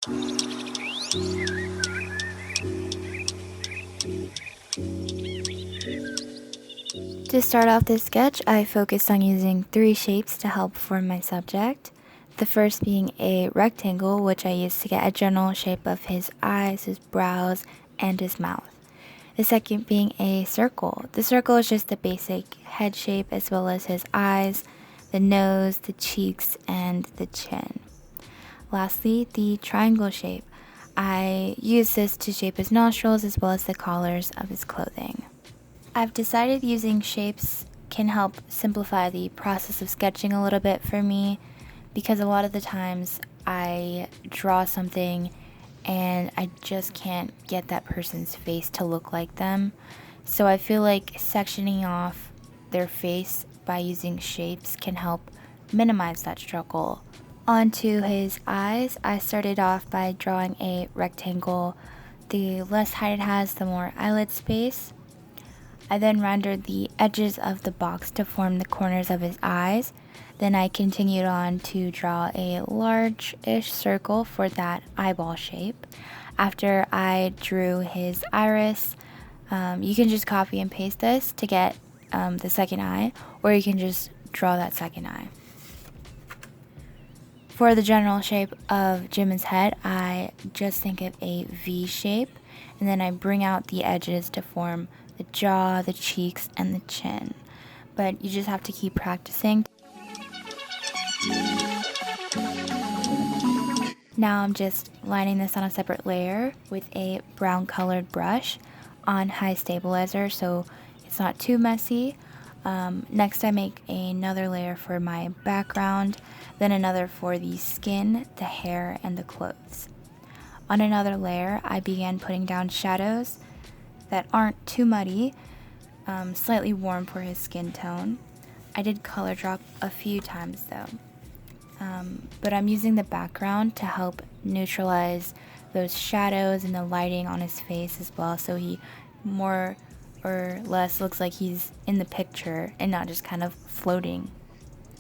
To start off this sketch, I focused on using 3 shapes to help form my subject. The first being a rectangle, which I used to get a general shape of his eyes, his brows, and his mouth. The second being a circle. The circle is just the basic head shape as well as his eyes, the nose, the cheeks, and the chin. Lastly, the triangle shape. I use this to shape his nostrils as well as the collars of his clothing. I've decided using shapes can help simplify the process of sketching a little bit for me, because a lot of the times I draw something and I just can't get that person's face to look like them. So I feel like sectioning off their face by using shapes can help minimize that struggle. Onto his eyes, I started off by drawing a rectangle. The less height it has, the more eyelid space. I then rendered the edges of the box to form the corners of his eyes. Then I continued on to draw a large-ish circle for that eyeball shape. After I drew his iris, you can just copy and paste this to get the second eye, or you can just draw that second eye. For the general shape of Jimin's head, I just think of a V shape, and then I bring out the edges to form the jaw, the cheeks, and the chin. But you just have to keep practicing. Now I'm just lining this on a separate layer with a brown colored brush on high stabilizer so it's not too messy. Next I make another layer for my background, then another for the skin, the hair, and the clothes. On another layer I began putting down shadows that aren't too muddy, slightly warm for his skin tone. I did color drop a few times though. But I'm using the background to help neutralize those shadows and the lighting on his face as well, so he more or less looks like he's in the picture and not just kind of floating,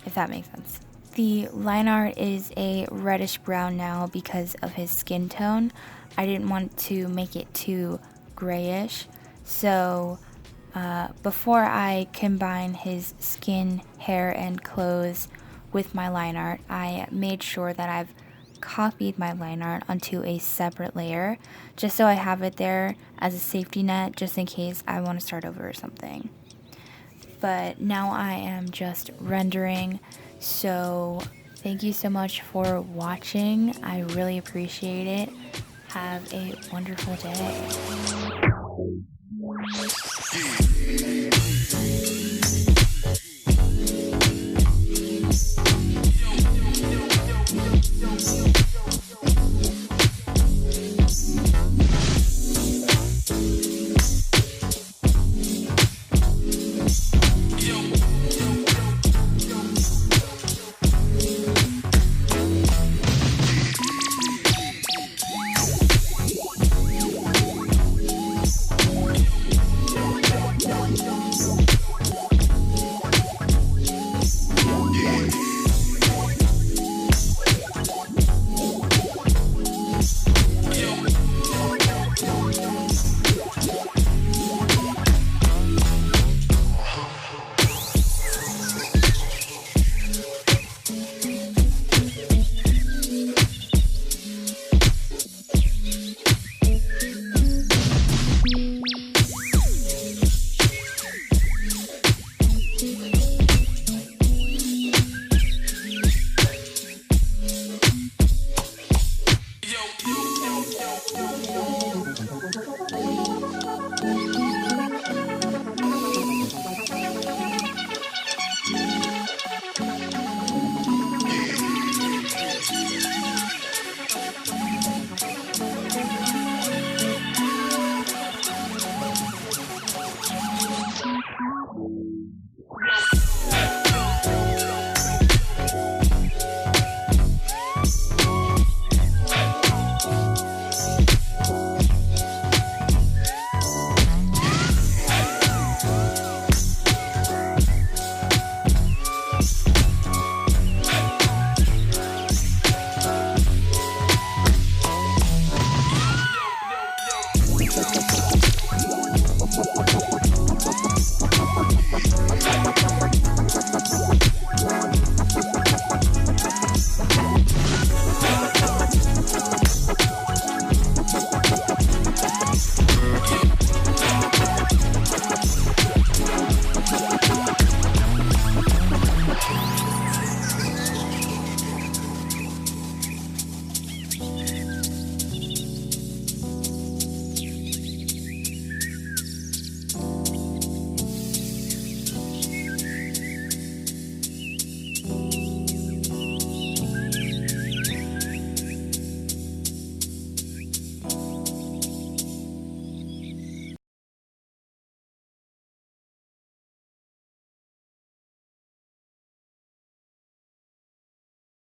if that makes sense. The line art is a reddish brown now because of his skin tone. I didn't want to make it too grayish, so before I combine his skin, hair, and clothes with my line art, I made sure that I've copied my line art onto a separate layer just so I have it there as a safety net just in case I want to start over or something. But now I am just rendering, so thank you so much for watching. I really appreciate it. Have a wonderful day.